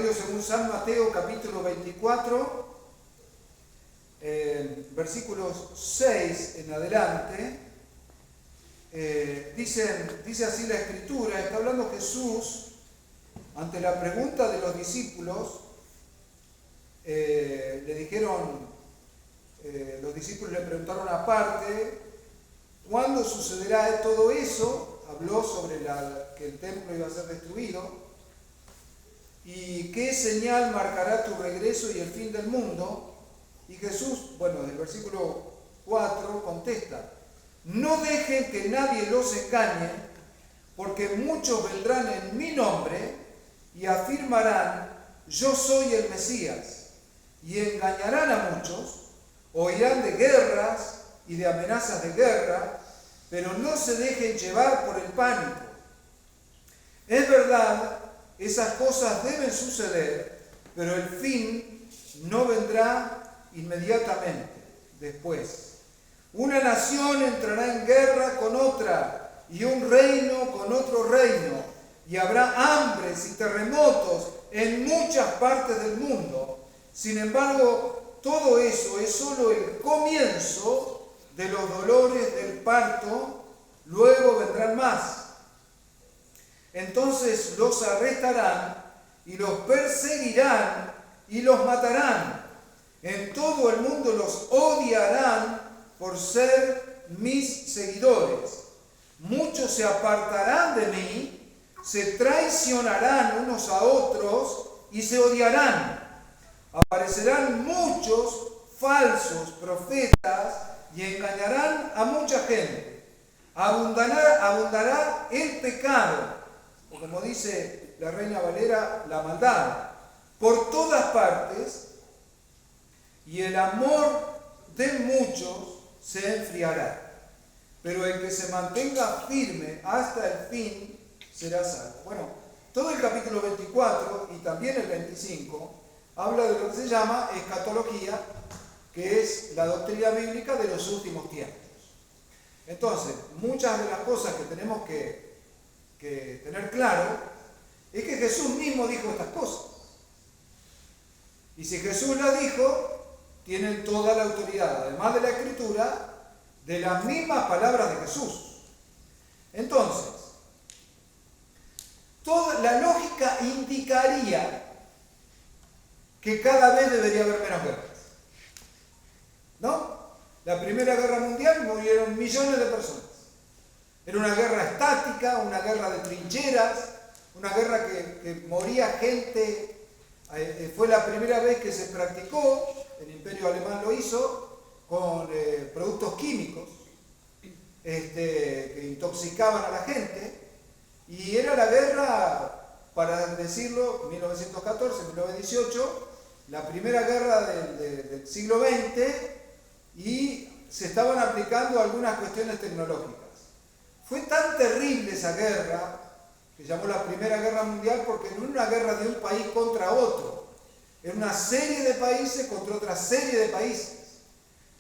Evangelio según San Mateo, capítulo 24, versículos 6 en adelante. Dice así la Escritura. Está hablando Jesús ante la pregunta de los discípulos. Le dijeron, los discípulos le preguntaron aparte, ¿cuándo sucederá todo eso? Habló sobre que el templo iba a ser destruido. ¿Y qué señal marcará tu regreso y el fin del mundo? Y Jesús, del versículo 4 contesta: no dejen que nadie los engañe, porque muchos vendrán en mi nombre y afirmarán: yo soy el Mesías, y engañarán a muchos. Oirán de guerras y de amenazas de guerra, pero no se dejen llevar por el pánico. Es verdad, esas cosas deben suceder, pero el fin no vendrá inmediatamente después. Una nación entrará en guerra con otra, y un reino con otro reino, y habrá hambres y terremotos en muchas partes del mundo. Sin embargo, todo eso es solo el comienzo de los dolores del parto. Luego vendrán más. Entonces los arrestarán y los perseguirán y los matarán. En todo el mundo los odiarán por ser mis seguidores. Muchos se apartarán de mí, se traicionarán unos a otros y se odiarán. Aparecerán muchos falsos profetas y engañarán a mucha gente. Abundará el pecado, o como dice la Reina Valera, la maldad, por todas partes, y el amor de muchos se enfriará. Pero el que se mantenga firme hasta el fin será salvo. Todo el capítulo 24 y también el 25 habla de lo que se llama escatología, que es la doctrina bíblica de los últimos tiempos. Entonces, muchas de las cosas que tenemos que tener claro es que Jesús mismo dijo estas cosas. Y si Jesús las dijo, tienen toda la autoridad, además de la Escritura, de las mismas palabras de Jesús. Entonces, toda la lógica indicaría que cada vez debería haber menos guerras. ¿No? La Primera Guerra Mundial murieron millones de personas. Era una guerra estática, una guerra de trincheras, una guerra que moría gente. Fue la primera vez que se practicó, el Imperio Alemán lo hizo, con productos químicos que intoxicaban a la gente. Y era la guerra, para decirlo, 1914-1918, la primera guerra del siglo XX, y se estaban aplicando algunas cuestiones tecnológicas. Fue tan terrible esa guerra, que llamó la Primera Guerra Mundial, porque no era una guerra de un país contra otro, era una serie de países contra otra serie de países.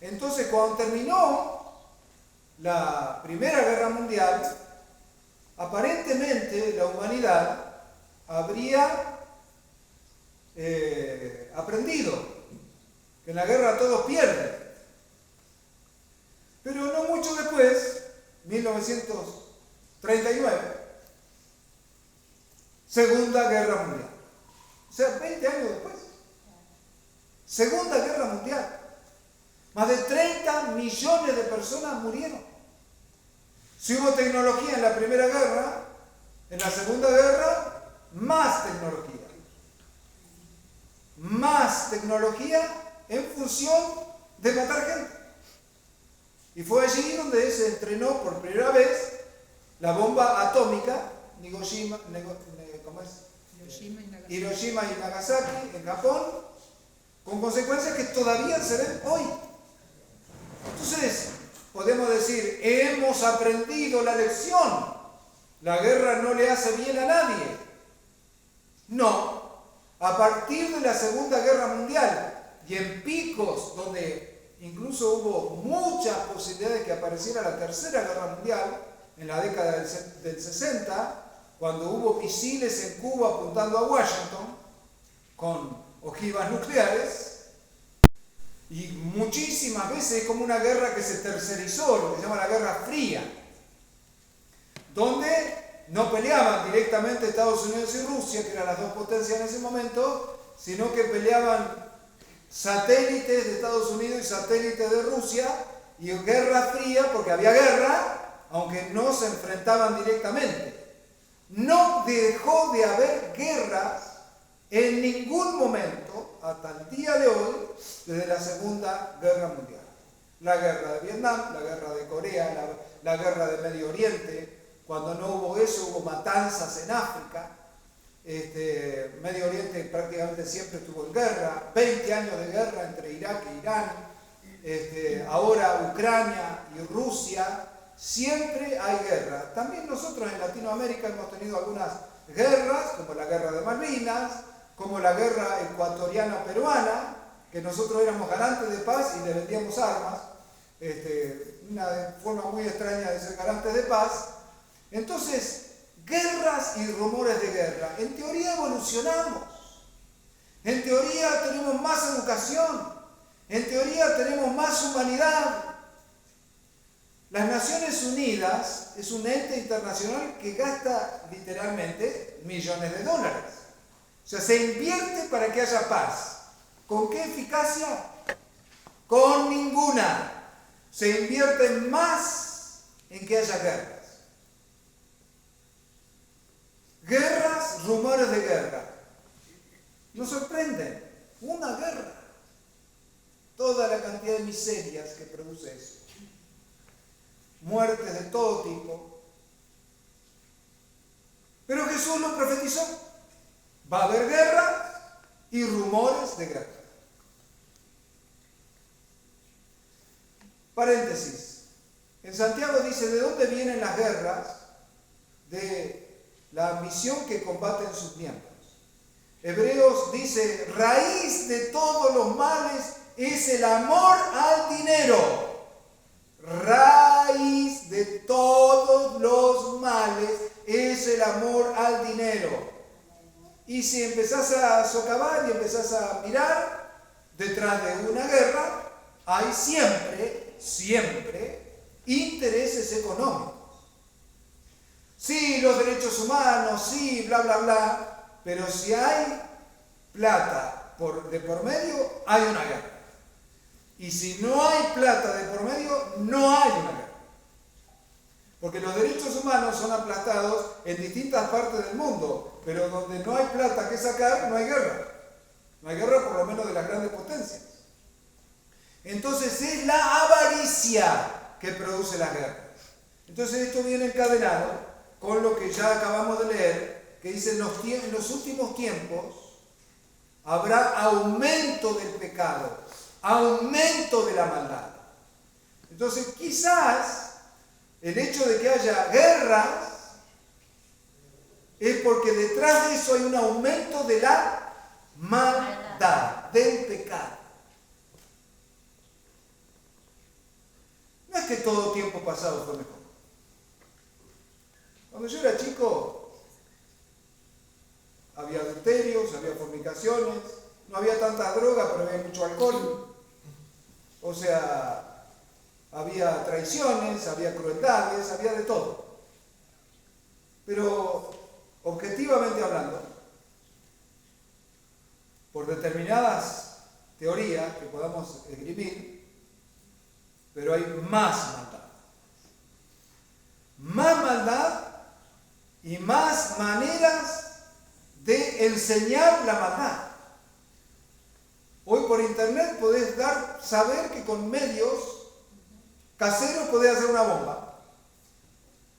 Entonces, cuando terminó la Primera Guerra Mundial, aparentemente la humanidad habría aprendido que en la guerra todos pierden. Pero no mucho después, 1939, Segunda Guerra Mundial. O sea, 20 años después. Segunda Guerra Mundial. Más de 30 millones de personas murieron. Si hubo tecnología en la Primera Guerra, en la Segunda Guerra, más tecnología. Más tecnología en función de matar gente. Y fue allí donde se estrenó por primera vez la bomba atómica, Hiroshima y Nagasaki, en Japón, con consecuencias que todavía se ven hoy. Entonces, podemos decir, hemos aprendido la lección. La guerra no le hace bien a nadie. No. A partir de la Segunda Guerra Mundial y en picos donde incluso hubo muchas posibilidades que apareciera la Tercera Guerra Mundial, en la década del 60, cuando hubo misiles en Cuba apuntando a Washington, con ojivas nucleares, y muchísimas veces es como una guerra que se tercerizó, lo que se llama la Guerra Fría, donde no peleaban directamente Estados Unidos y Rusia, que eran las dos potencias en ese momento, sino que peleaban satélites de Estados Unidos y satélites de Rusia, y Guerra Fría porque había guerra, aunque no se enfrentaban directamente. No dejó de haber guerras en ningún momento, hasta el día de hoy, desde la Segunda Guerra Mundial. La guerra de Vietnam, la guerra de Corea, la guerra de Medio Oriente. Cuando no hubo eso, hubo matanzas en África. Medio Oriente prácticamente siempre estuvo en guerra. 20 años de guerra entre Irak e Irán. Ahora Ucrania y Rusia. Siempre hay guerra. También nosotros en Latinoamérica hemos tenido algunas guerras, como la guerra de Malvinas, como la guerra ecuatoriana-peruana, que nosotros éramos garantes de paz y le vendíamos armas, una forma muy extraña de ser garantes de paz. Entonces, guerras y rumores de guerra. En teoría evolucionamos, en teoría tenemos más educación, en teoría tenemos más humanidad. Las Naciones Unidas es un ente internacional que gasta literalmente millones de dólares. O sea, se invierte para que haya paz. ¿Con qué eficacia? Con ninguna. Se invierte más en que haya guerras. Guerras, rumores de guerra. Nos sorprenden. Una guerra. Toda la cantidad de miserias que produce eso. Muertes de todo tipo. Pero Jesús lo profetizó. Va a haber guerra y rumores de guerra. Paréntesis. En Santiago dice, ¿de dónde vienen las guerras? De la ambición que combaten sus miembros. Hebreos dice, raíz de todos los males es el amor al dinero. Raíz de todos los males es el amor al dinero. Y si empezás a socavar y empezás a mirar, detrás de una guerra hay siempre intereses económicos. Sí, los derechos humanos, sí, bla, bla, bla, pero si hay plata de por medio, hay una guerra. Y si no hay plata de por medio, no hay una guerra. Porque los derechos humanos son aplastados en distintas partes del mundo, pero donde no hay plata que sacar, no hay guerra. No hay guerra por lo menos de las grandes potencias. Entonces es la avaricia que produce la guerra. Entonces esto viene encadenado con lo que ya acabamos de leer, que dice en los últimos tiempos habrá aumento del pecado, aumento de la maldad. Entonces quizás el hecho de que haya guerras es porque detrás de eso hay un aumento de la maldad, del pecado. No es que todo tiempo pasado fue mejor. Cuando yo era chico, había adulterios, había fornicaciones, no había tanta droga, pero había mucho alcohol. O sea, había traiciones, había crueldades, había de todo. Pero, objetivamente hablando, por determinadas teorías que podamos esgrimir, pero hay más maldad. Más maldad y más maneras de enseñar la maldad. Hoy por internet podés saber que con medios caseros podés hacer una bomba.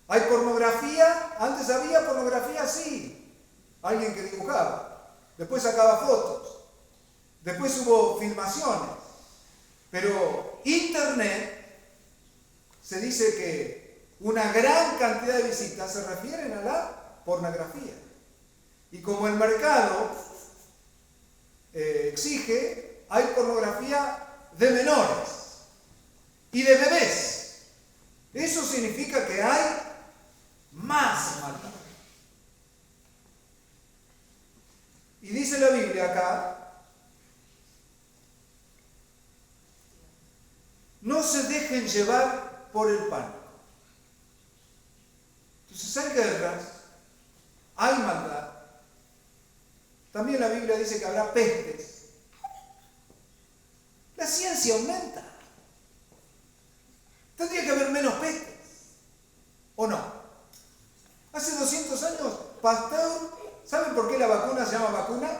Hay pornografía, antes había pornografía así, alguien que dibujaba, después sacaba fotos, después hubo filmaciones, pero internet se dice que una gran cantidad de visitas se refieren a la pornografía. Y como el mercado exige, hay pornografía de menores y de bebés. Eso significa que hay más maldad. Y dice la Biblia acá, no se dejen llevar por el pánico. Entonces hay guerras, hay maldad. También la Biblia dice que habrá pestes. La ciencia aumenta. Tendría que haber menos pestes, ¿o no? Hace 200 años, Pasteur, ¿saben por qué la vacuna se llama vacuna?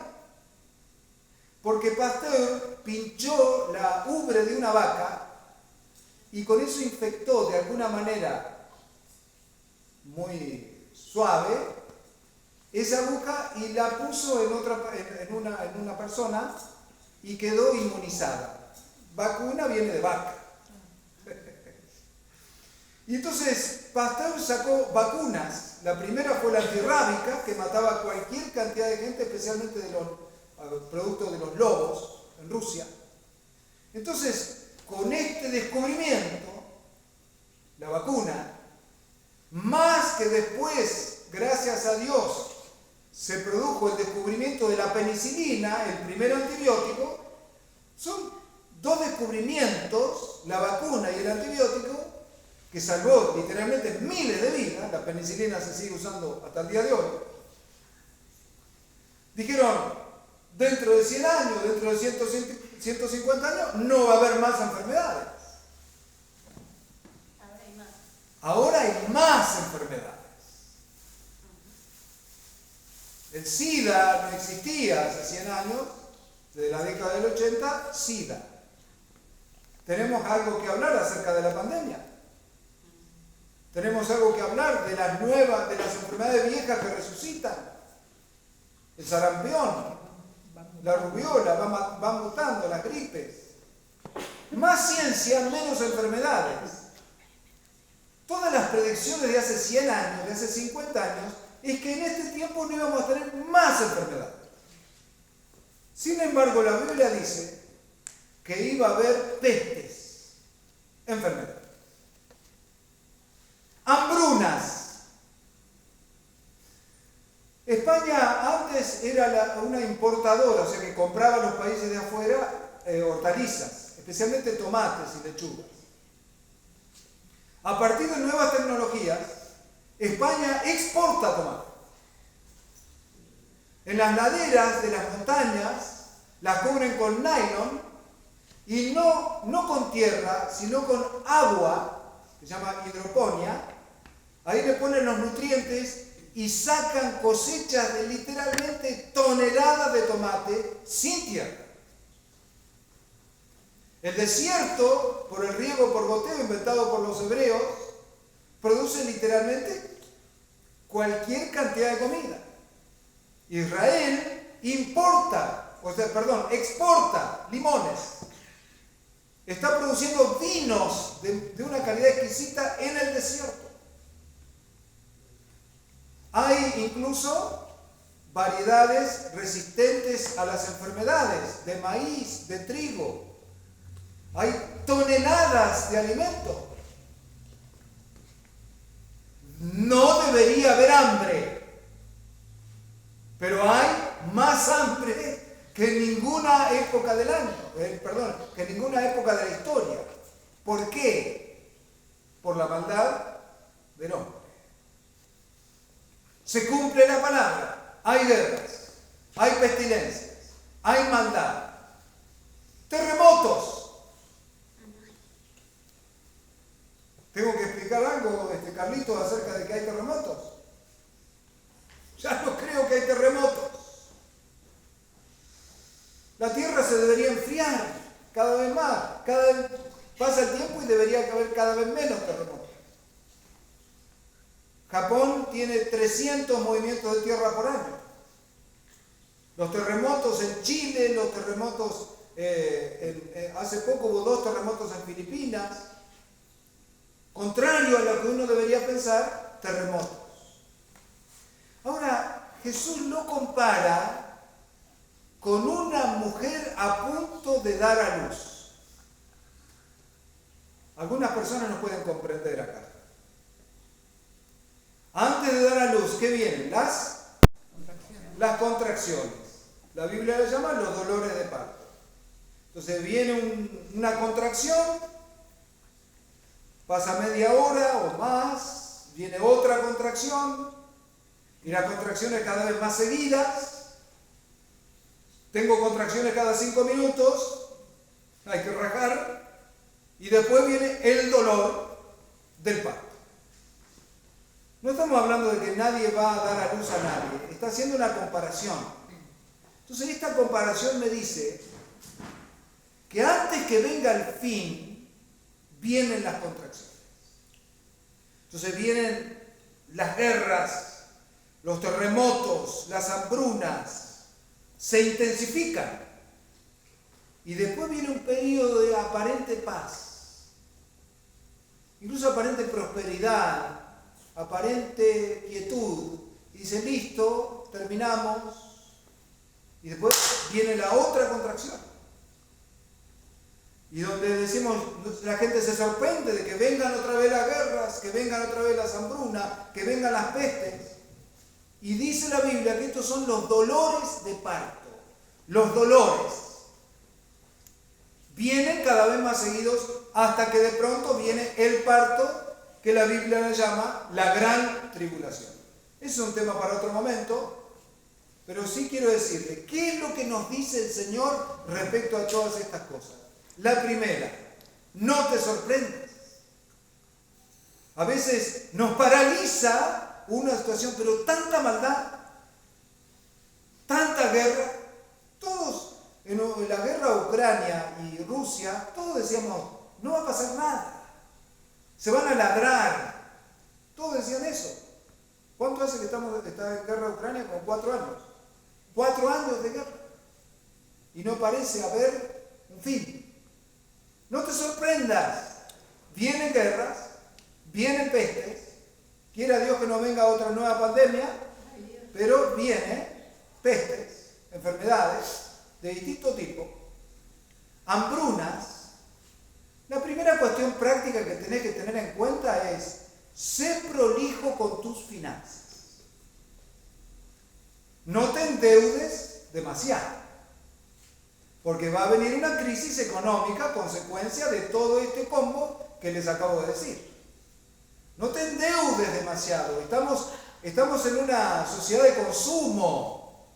Porque Pasteur pinchó la ubre de una vaca y con eso infectó de alguna manera muy suave esa aguja y la puso en una persona y quedó inmunizada. Vacuna viene de vaca. Y entonces Pasteur sacó vacunas. La primera fue la antirrábica, que mataba cualquier cantidad de gente, especialmente de los productos de los lobos en Rusia. Entonces, con este descubrimiento, la vacuna, más que después, gracias a Dios, se produjo el descubrimiento de la penicilina, el primer antibiótico, son dos descubrimientos, la vacuna y el antibiótico, que salvó literalmente miles de vidas. La penicilina se sigue usando hasta el día de hoy. Dijeron, dentro de 100 años, dentro de 150 años, no va a haber más enfermedades. Ahora hay más enfermedades. El SIDA no existía hace 100 años, desde la década del 80, SIDA. Tenemos algo que hablar acerca de la pandemia. Tenemos algo que hablar de las enfermedades viejas que resucitan. El sarampión, la rubiola, van mutando, las gripes. Más ciencia, menos enfermedades. Todas las predicciones de hace 100 años, de hace 50 años, es que en este tiempo no íbamos a tener más enfermedades. Sin embargo, la Biblia dice que iba a haber pestes, enfermedades. Hambrunas. España antes era una importadora, o sea que compraba a los países de afuera hortalizas, especialmente tomates y lechugas. A partir de nuevas tecnologías, España exporta tomate. En las laderas de las montañas las cubren con nylon y no con tierra, sino con agua, que se llama hidroponía. Ahí le ponen los nutrientes y sacan cosechas de literalmente toneladas de tomate sin tierra. El desierto, por el riego por goteo inventado por los hebreos, produce literalmente cualquier cantidad de comida. Israel exporta limones. Está produciendo vinos de una calidad exquisita en el desierto. Hay incluso variedades resistentes a las enfermedades, de maíz, de trigo. Hay toneladas de alimento. No debería haber hambre, pero hay más hambre que en ninguna época del año, que en ninguna época de la historia. ¿Por qué? Por la maldad del hombre. Se cumple la palabra. Hay guerras, hay pestilencias, hay maldad, terremotos. ¿Tengo que explicar algo, Carlitos, acerca de que hay terremotos? Ya no creo que hay terremotos. La Tierra se debería enfriar cada vez más. Cada vez pasa el tiempo y debería haber cada vez menos terremotos. Japón tiene 300 movimientos de tierra por año. Los terremotos en Chile, los terremotos, hace poco hubo 2 terremotos en Filipinas. Contrario a lo que uno debería pensar, terremotos. Ahora, Jesús lo compara con una mujer a punto de dar a luz. Algunas personas no pueden comprender acá. Antes de dar a luz, ¿qué vienen? Las contracciones. la Biblia le llama los dolores de parto. Entonces viene una contracción, pasa media hora o más, viene otra contracción, y las contracciones cada vez más seguidas. Tengo contracciones cada 5 minutos, hay que rajar, y después viene el dolor del parto. No estamos hablando de que nadie va a dar a luz a nadie, está haciendo una comparación. Entonces esta comparación me dice que antes que venga el fin, vienen las contracciones. Entonces vienen las guerras, los terremotos, las hambrunas, se intensifican. Y después viene un periodo de aparente paz, incluso aparente prosperidad, aparente quietud. Y dice, listo, terminamos. Y después viene la otra contracción. Y donde decimos, la gente se sorprende de que vengan otra vez las guerras, que vengan otra vez las hambrunas, que vengan las pestes. Y dice la Biblia que estos son los dolores de parto. Los dolores vienen cada vez más seguidos hasta que de pronto viene el parto, que la Biblia le llama la gran tribulación. Ese es un tema para otro momento, pero sí quiero decirle, ¿qué es lo que nos dice el Señor respecto a todas estas cosas? La primera, no te sorprendas. A veces nos paraliza una situación, pero tanta maldad, tanta guerra. Todos, en la guerra Ucrania y Rusia, todos decíamos, no va a pasar nada. Se van a ladrar. Todos decían eso. ¿Cuánto hace que está en guerra Ucrania? Como 4 años. 4 años de guerra. Y no parece haber un fin. No te sorprendas. Vienen guerras, vienen pestes. Quiera Dios que no venga otra nueva pandemia, pero vienen pestes, enfermedades de distinto tipo, hambrunas. La primera cuestión práctica que tenés que tener en cuenta es, sé prolijo con tus finanzas. No te endeudes demasiado, porque va a venir una crisis económica consecuencia de todo este combo que les acabo de decir. No te endeudes demasiado. Estamos en una sociedad de consumo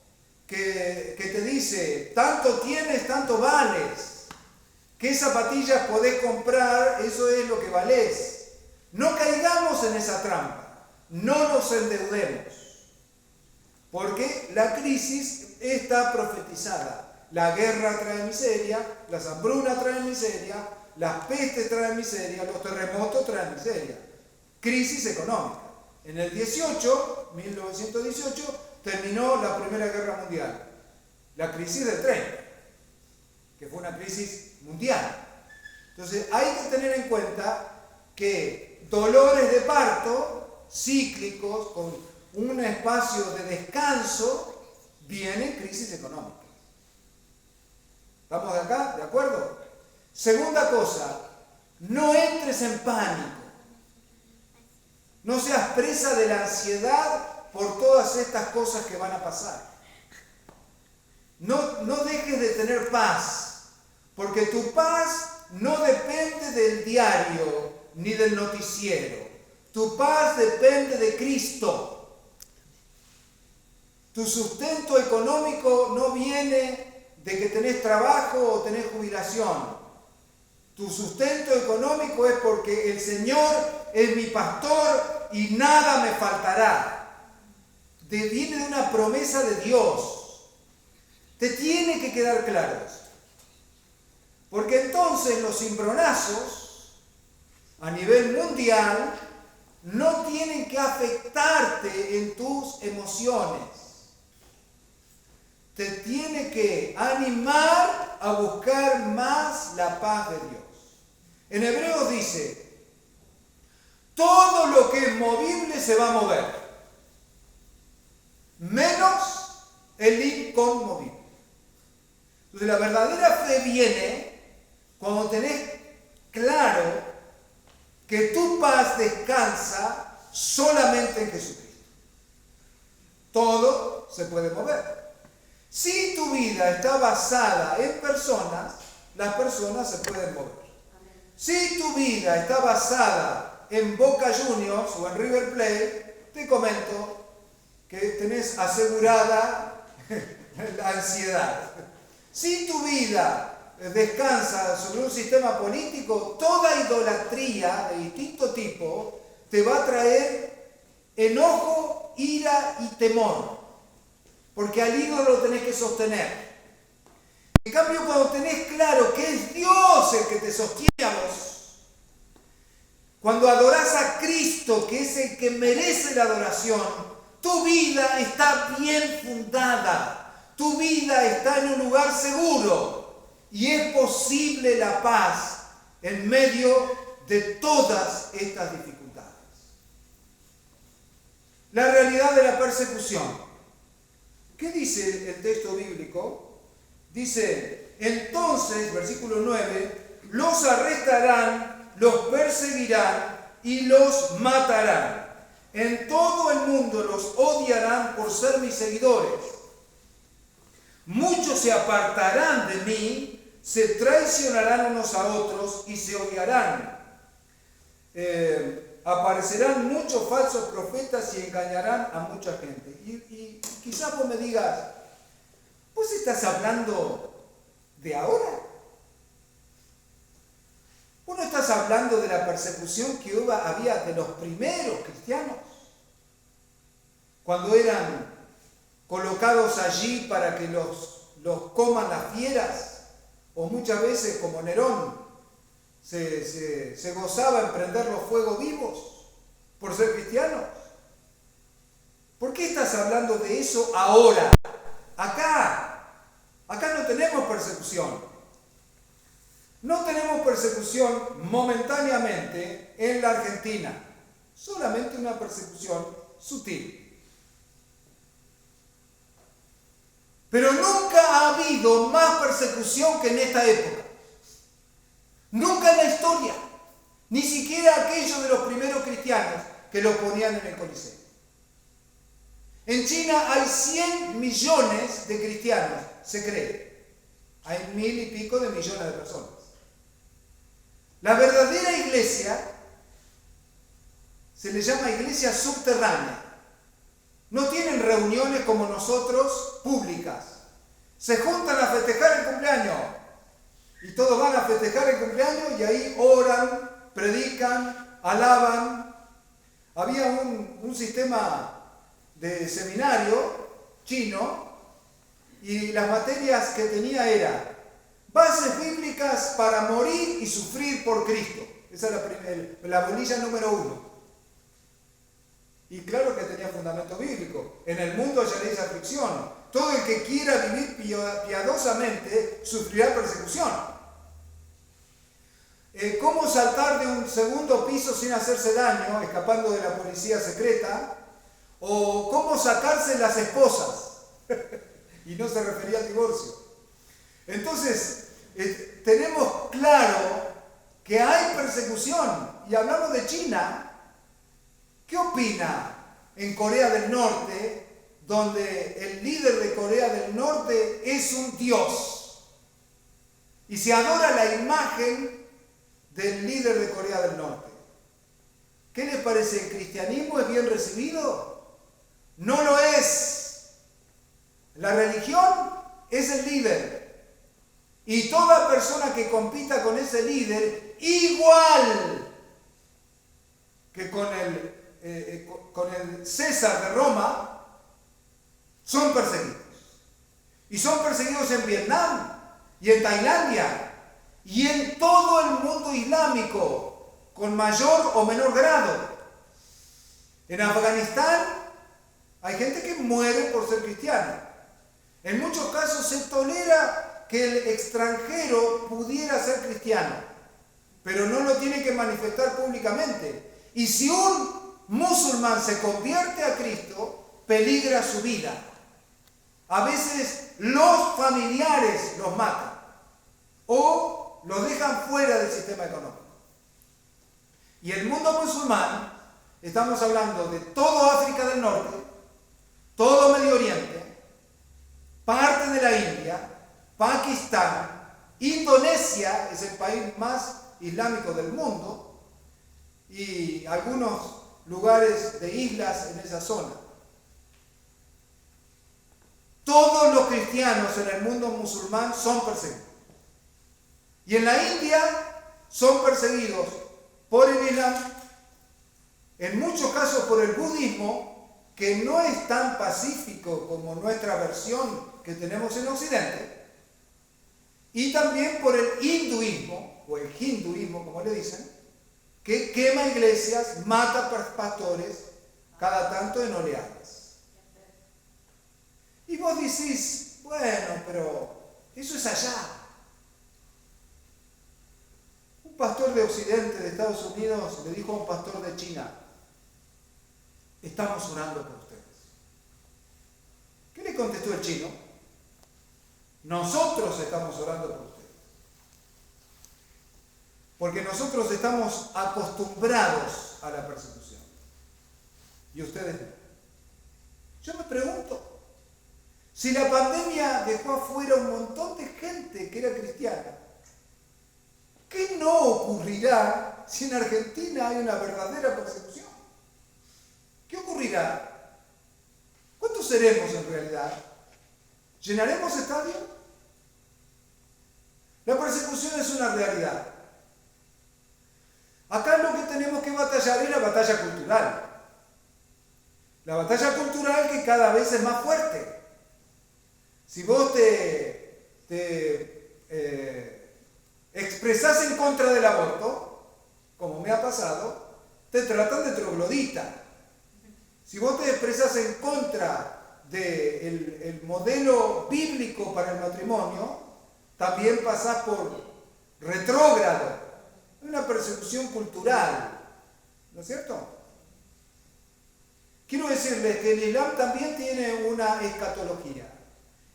que te dice, tanto tienes, tanto vales. ¿Qué zapatillas podés comprar? Eso es lo que valés. No caigamos en esa trampa. No nos endeudemos. Porque la crisis está profetizada. La guerra trae miseria, las hambrunas traen miseria, las pestes traen miseria, los terremotos traen miseria. Crisis económica. En el 1918, terminó la Primera Guerra Mundial. La crisis del 30, que fue una crisis mundial. Entonces hay que tener en cuenta que dolores de parto cíclicos, con un espacio de descanso, vienen crisis económicas. ¿Estamos de acá? ¿De acuerdo? Segunda cosa, no entres en pánico. No seas presa de la ansiedad por todas estas cosas que van a pasar. No dejes de tener paz, porque tu paz no depende del diario ni del noticiero. Tu paz depende de Cristo. Tu sustento económico no viene de que tenés trabajo o tenés jubilación. Tu sustento económico es porque el Señor es mi pastor y nada me faltará. Viene de una promesa de Dios. Te tiene que quedar claro. Porque entonces los cimbronazos a nivel mundial no tienen que afectarte en tus emociones. Te tiene que animar a buscar más la paz de Dios. En Hebreos dice, todo lo que es movible se va a mover, menos el inconmovible. Entonces la verdadera fe viene cuando tenés claro que tu paz descansa solamente en Jesucristo. Todo se puede mover. Si tu vida está basada en personas, las personas se pueden mover. Si tu vida está basada en Boca Juniors o en River Plate, te comento que tenés asegurada la ansiedad. Si tu vida descansa sobre un sistema político, toda idolatría de distinto tipo te va a traer enojo, ira y temor, porque al ídolo lo tenés que sostener. En cambio, cuando tenés claro que es Dios el que te sostiene a vos, cuando adorás a Cristo, que es el que merece la adoración, tu vida está bien fundada, tu vida está en un lugar seguro y es posible la paz en medio de todas estas dificultades. La realidad de la persecución. ¿Qué dice el texto bíblico? Dice, entonces, versículo 9, los arrestarán, los perseguirán y los matarán. En todo el mundo los odiarán por ser mis seguidores. Muchos se apartarán de mí, se traicionarán unos a otros y se odiarán. Aparecerán muchos falsos profetas y engañarán a mucha gente. Y quizás vos me digas, ¿vos estás hablando de ahora? ¿Vos no estás hablando de la persecución que había de los primeros cristianos? Cuando eran colocados allí para que los coman las fieras, o muchas veces como Nerón se gozaba en prenderlos fuego vivos por ser cristianos. ¿Por qué estás hablando de eso ahora? Acá no tenemos persecución. No tenemos persecución momentáneamente en la Argentina. Solamente una persecución sutil. Pero nunca ha habido más persecución que en esta época. Nunca en la historia. Ni siquiera aquellos de los primeros cristianos que los ponían en el Coliseo. En China hay 100 millones de cristianos, se cree. Hay 1000 y pico de millones de personas. La verdadera iglesia se le llama iglesia subterránea. No tienen reuniones como nosotros públicas. Se juntan a festejar el cumpleaños. Y todos van a festejar el cumpleaños y ahí oran, predican, alaban. Había un sistema de seminario chino y las materias que tenía era bases bíblicas para morir y sufrir por Cristo. Esa es la bolilla número 1. Y claro que tenía fundamento bíblico. En el mundo hallaréis aflicción. Todo el que quiera vivir piadosamente sufrirá persecución. ¿Cómo saltar de un segundo piso sin hacerse daño, escapando de la policía secreta? ¿O cómo sacarse las esposas? Y no se refería al divorcio. Entonces, tenemos claro que hay persecución. Y hablamos de China. ¿Qué opina en Corea del Norte, donde el líder de Corea del Norte es un dios? Y se adora la imagen del líder de Corea del Norte. ¿Qué les parece? ¿El cristianismo es bien recibido? No lo es. La religión es el líder. Y toda persona que compita con ese líder, igual que con el César de Roma, son perseguidos. Y son perseguidos en Vietnam y en Tailandia y en todo el mundo islámico, con mayor o menor grado. En Afganistán hay gente que muere por ser cristiano. En muchos casos se tolera que el extranjero pudiera ser cristiano, pero no lo tiene que manifestar públicamente. Y si un musulmán se convierte a Cristo, peligra su vida. A veces los familiares los matan o los dejan fuera del sistema económico. Y el mundo musulmán, estamos hablando de todo África del Norte, todo Medio Oriente, parte de la India, Pakistán, Indonesia es el país más islámico del mundo y algunos lugares de islas en esa zona. Todos los cristianos en el mundo musulmán son perseguidos. Y en la India son perseguidos por el Islam, en muchos casos por el budismo, que no es tan pacífico como nuestra versión que tenemos en Occidente, y también por el hinduismo, o el hinduismo como le dicen, que quema iglesias, mata pastores cada tanto en oleadas. Y vos decís, bueno, pero eso es allá. Un pastor de Occidente, de Estados Unidos, le dijo a un pastor de China, estamos orando por ustedes. ¿Qué le contestó el chino? Nosotros estamos orando por ustedes. Porque nosotros estamos acostumbrados a la persecución. Y ustedes no. Yo me pregunto, si la pandemia dejó afuera un montón de gente que era cristiana, ¿qué no ocurrirá si en Argentina hay una verdadera persecución? ¿Qué ocurrirá? ¿Cuántos seremos en realidad? ¿Llenaremos estadios? La persecución es una realidad. Acá lo que tenemos que batallar es la batalla cultural. La batalla cultural que cada vez es más fuerte. Si vos te expresás en contra del aborto, como me ha pasado, te tratan de troglodita. Si vos te expresás en contra del modelo bíblico para el matrimonio, también pasás por retrógrado. Es una persecución cultural, ¿no es cierto? Quiero decirles que el Islam también tiene una escatología.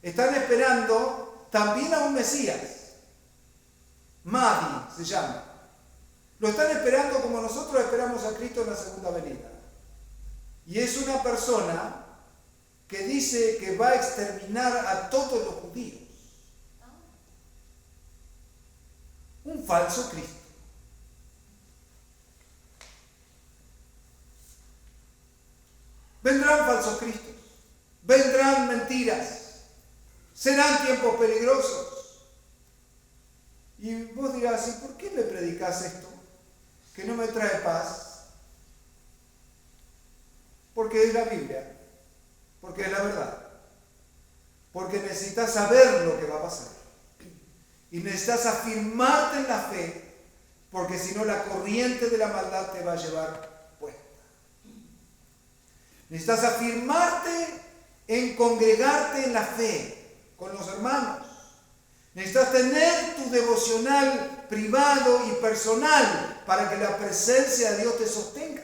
Están esperando también a un Mesías. Mahdi se llama. Lo están esperando como nosotros esperamos a Cristo en la segunda venida. Y es una persona que dice que va a exterminar a todos los judíos. Un falso Cristo. Vendrán falsos cristos, vendrán mentiras, serán tiempos peligrosos. Y vos dirás, ¿y por qué me predicas esto? Que no me trae paz. Porque es la Biblia, porque es la verdad, porque necesitas saber lo que va a pasar. Y necesitas afirmarte en la fe, porque si no la corriente de la maldad te va a llevar puesta. Necesitas afirmarte en congregarte en la fe con los hermanos. Necesitas tener tu devocional privado y personal para que la presencia de Dios te sostenga.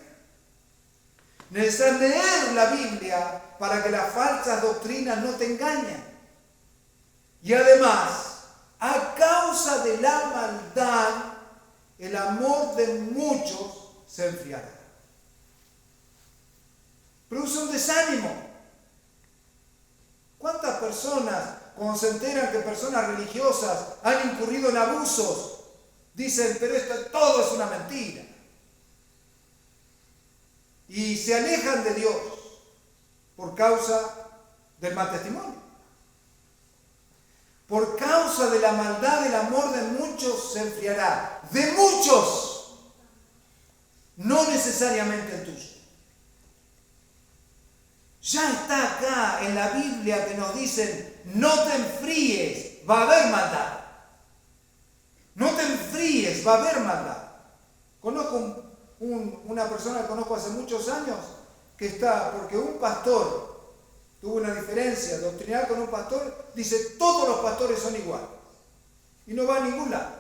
Necesitas leer la Biblia para que las falsas doctrinas no te engañen. Y además, a causa de la maldad, el amor de muchos se enfriará. Produce un desánimo. ¿Cuántas personas, cuando se enteran que personas religiosas han incurrido en abusos, dicen, pero esto todo es una mentira? Y se alejan de Dios por causa del mal testimonio. Por causa de la maldad, el amor de muchos se enfriará. De muchos, no necesariamente el tuyo. Ya está acá en la Biblia que nos dicen, no te enfríes, va a haber maldad. No te enfríes, va a haber maldad. Conozco una persona que conozco hace muchos años que está, porque un pastor tuvo una diferencia doctrinal con un pastor, dice, todos los pastores son iguales. Y no va a ningún lado.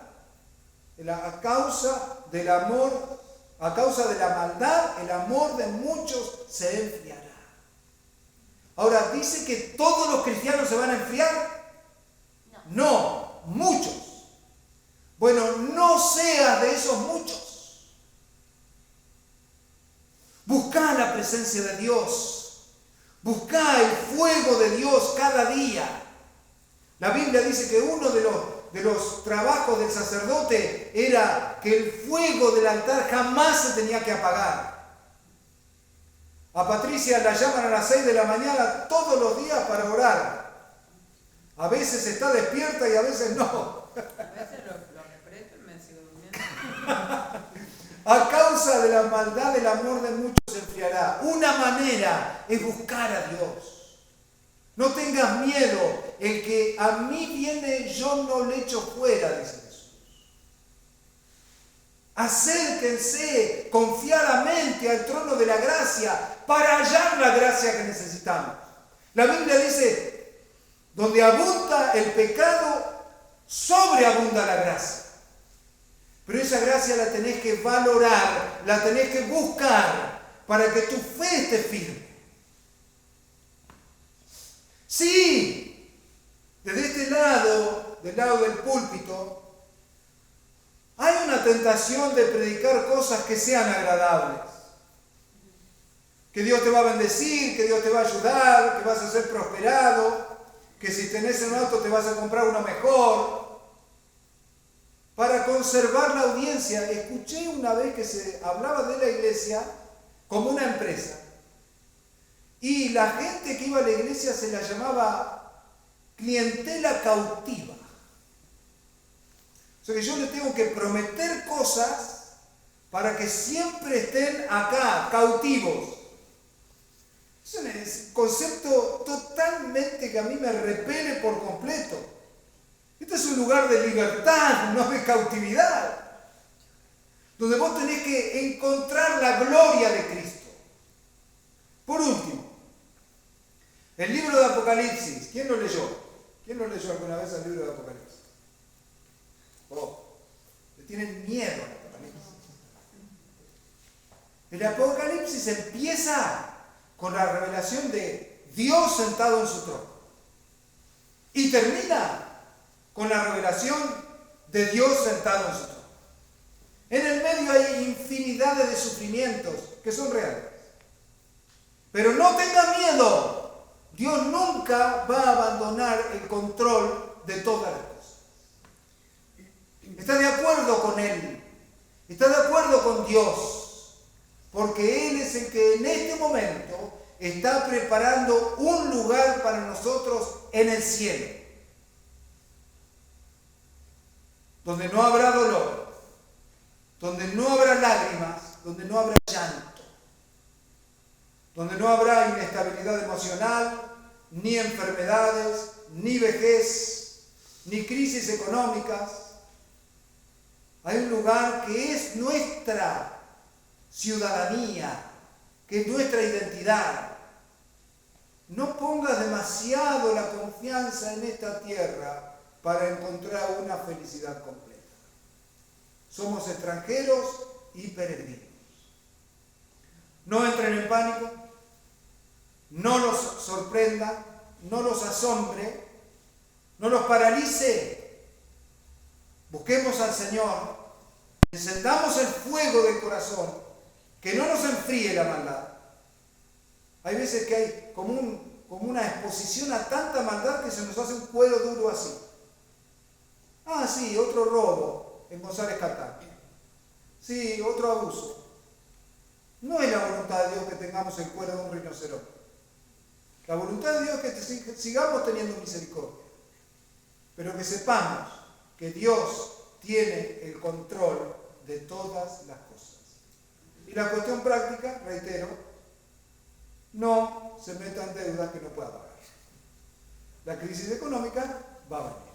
A causa del amor, a causa de la maldad, el amor de muchos se enfriará. Ahora, ¿dice que todos los cristianos se van a enfriar? No, muchos. Bueno, no seas de esos muchos. Buscá la presencia de Dios. Buscá el fuego de Dios cada día. La Biblia dice que uno de los trabajos del sacerdote era que el fuego del altar jamás se tenía que apagar. A Patricia la llaman a las 6 de la mañana todos los días para orar. A veces está despierta y a veces no. A veces lo repreto y me sigo durmiendo. A causa de la maldad, el amor de muchos se enfriará. Una manera es buscar a Dios. No tengas miedo. El que a mí viene, yo no le echo fuera, dice Jesús. Acérquense confiadamente al trono de la gracia para hallar la gracia que necesitamos. La Biblia dice, donde abunda el pecado, sobreabunda la gracia. Pero esa gracia la tenés que valorar, la tenés que buscar para que tu fe esté firme. Sí, desde este lado, del lado del púlpito, hay una tentación de predicar cosas que sean agradables. Que Dios te va a bendecir, que Dios te va a ayudar, que vas a ser prosperado, que si tenés un auto te vas a comprar uno mejor. Para conservar la audiencia, escuché una vez que se hablaba de la iglesia como una empresa. Y la gente que iba a la iglesia se la llamaba clientela cautiva. O sea que yo le tengo que prometer cosas para que siempre estén acá, cautivos. Es un concepto totalmente que a mí me repele por completo. Este es un lugar de libertad, no de cautividad, donde vos tenés que encontrar la gloria de Cristo. Por último, el libro de Apocalipsis. ¿Quién lo leyó? ¿Quién lo leyó alguna vez el libro de Apocalipsis? Oh, le tienen miedo al Apocalipsis. El Apocalipsis empieza con la revelación de Dios sentado en su trono. Y termina con la revelación de Dios sentado en su trono. En el medio hay infinidades de sufrimientos que son reales. Pero no tengan miedo. Dios nunca va a abandonar el control de todas las cosas. Está de acuerdo con Él. Está de acuerdo con Dios. Porque Él es el que en este momento está preparando un lugar para nosotros en el cielo. Donde no habrá dolor. Donde no habrá lágrimas. Donde no habrá llanto. Donde no habrá inestabilidad emocional, ni enfermedades, ni vejez, ni crisis económicas. Hay un lugar que es nuestra ciudadanía, que es nuestra identidad. No pongas demasiado la confianza en esta tierra para encontrar una felicidad completa. Somos extranjeros y peregrinos. No entren en pánico, no los sorprenda, no los asombre, no los paralice. Busquemos al Señor, encendamos el fuego del corazón, que no nos enfríe la maldad. Hay veces que hay como una exposición a tanta maldad que se nos hace un cuero duro así. Ah, sí, otro robo en González Catán. Sí, otro abuso. No es la voluntad de Dios que tengamos el cuero de un rinoceronte. La voluntad de Dios es que sigamos teniendo misericordia. Pero que sepamos que Dios tiene el control de todas las cosas. Y la cuestión práctica, reitero, no se meta en deudas que no pueda pagar. La crisis económica va a venir.